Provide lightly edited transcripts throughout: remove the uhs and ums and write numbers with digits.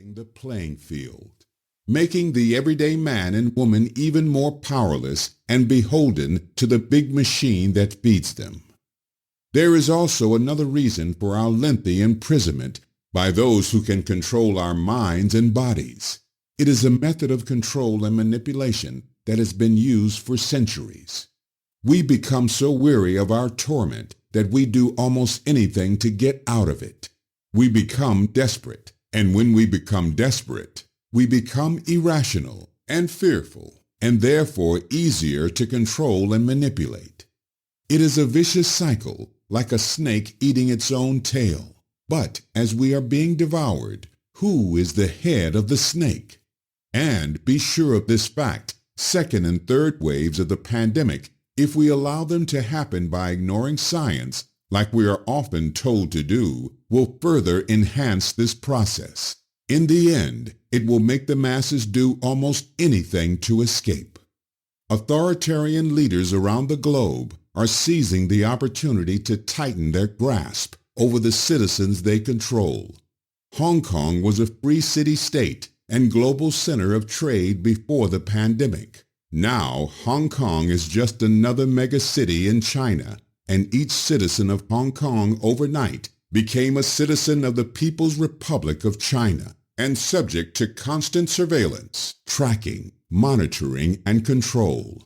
leveling the playing field, making the everyday man and woman even more powerless and beholden to the big machine that feeds them. There is also another reason for our lengthy imprisonment by those who can control our minds and bodies. It is a method of control and manipulation that has been used for centuries. We become so weary of our torment that we do almost anything to get out of it. We become desperate, and when we become desperate, we become irrational and fearful, and therefore easier to control and manipulate. It is a vicious cycle, like a snake eating its own tail. But as we are being devoured, who is the head of the snake? And be sure of this fact, second and third waves of the pandemic, if we allow them to happen by ignoring science, like we are often told to do, will further enhance this process. In the end, it will make the masses do almost anything to escape. Authoritarian leaders around the globe are seizing the opportunity to tighten their grasp over the citizens they control. Hong Kong was a free city-state and global center of trade before the pandemic. Now, Hong Kong is just another megacity in China, and each citizen of Hong Kong overnight became a citizen of the People's Republic of China and subject to constant surveillance, tracking, monitoring, and control.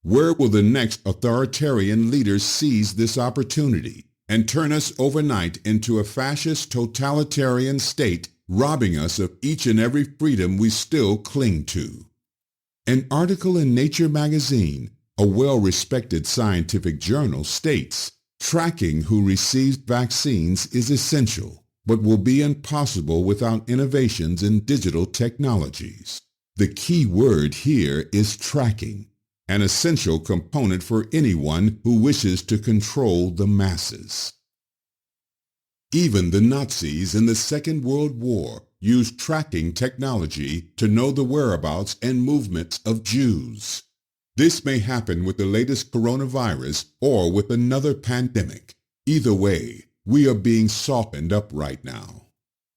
Where will the next authoritarian leader seize this opportunity and turn us overnight into a fascist totalitarian state, robbing us of each and every freedom we still cling to? An article in Nature magazine, a well-respected scientific journal, states, tracking who receives vaccines is essential, but will be impossible without innovations in digital technologies. The key word here is tracking, an essential component for anyone who wishes to control the masses. Even the Nazis in the Second World War used tracking technology to know the whereabouts and movements of Jews. This may happen with the latest coronavirus or with another pandemic. Either way, we are being softened up right now.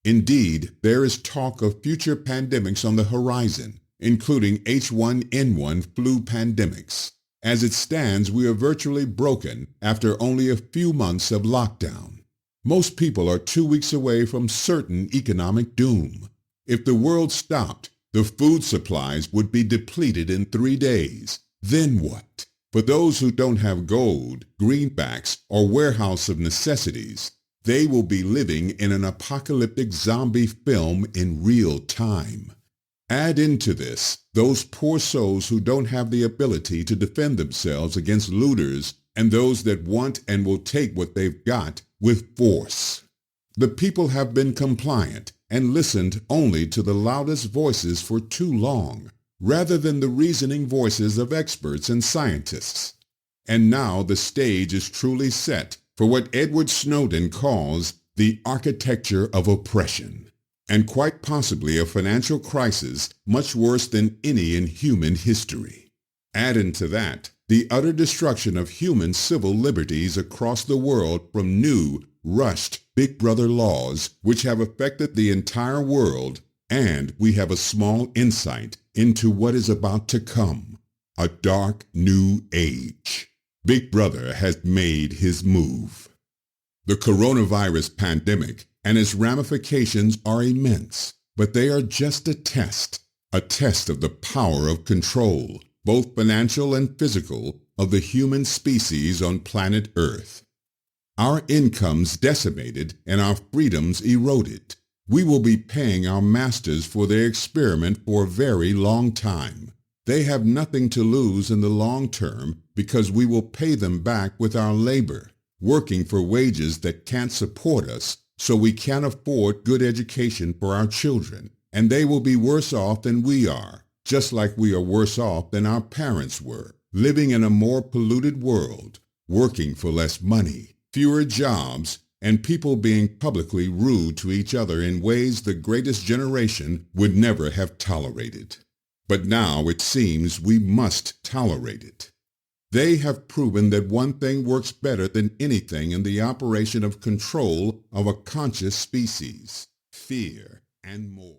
Indeed, there is talk of future pandemics on the horizon, including H1N1 flu pandemics. As it stands, we are virtually broken after only a few months of lockdown. Most people are 2 weeks away from certain economic doom. If the world stopped, the food supplies would be depleted in 3 days. Then what? For those who don't have gold, greenbacks, or warehouse of necessities, they will be living in an apocalyptic zombie film in real time. Add into this those poor souls who don't have the ability to defend themselves against looters and those that want and will take what they've got with force. The people have been compliant and listened only to the loudest voices for too long, rather than the reasoning voices of experts and scientists. And now the stage is truly set for what Edward Snowden calls the architecture of oppression, and quite possibly a financial crisis much worse than any in human history. Add into that the utter destruction of human civil liberties across the world from new, rushed Big Brother laws which have affected the entire world, and we have a small insight into what is about to come, a dark new age. Big Brother has made his move. The coronavirus pandemic and its ramifications are immense, but they are just a test of the power of control, both financial and physical, of the human species on planet Earth. Our incomes decimated and our freedoms eroded. We will be paying our masters for their experiment for a very long time. They have nothing to lose in the long term because we will pay them back with our labor, working for wages that can't support us, so we can't afford good education for our children, and they will be worse off than we are, just like we are worse off than our parents were, living in a more polluted world, working for less money, fewer jobs, and people being publicly rude to each other in ways the greatest generation would never have tolerated. But now it seems we must tolerate it. They have proven that one thing works better than anything in the operation of control of a conscious species: fear and more.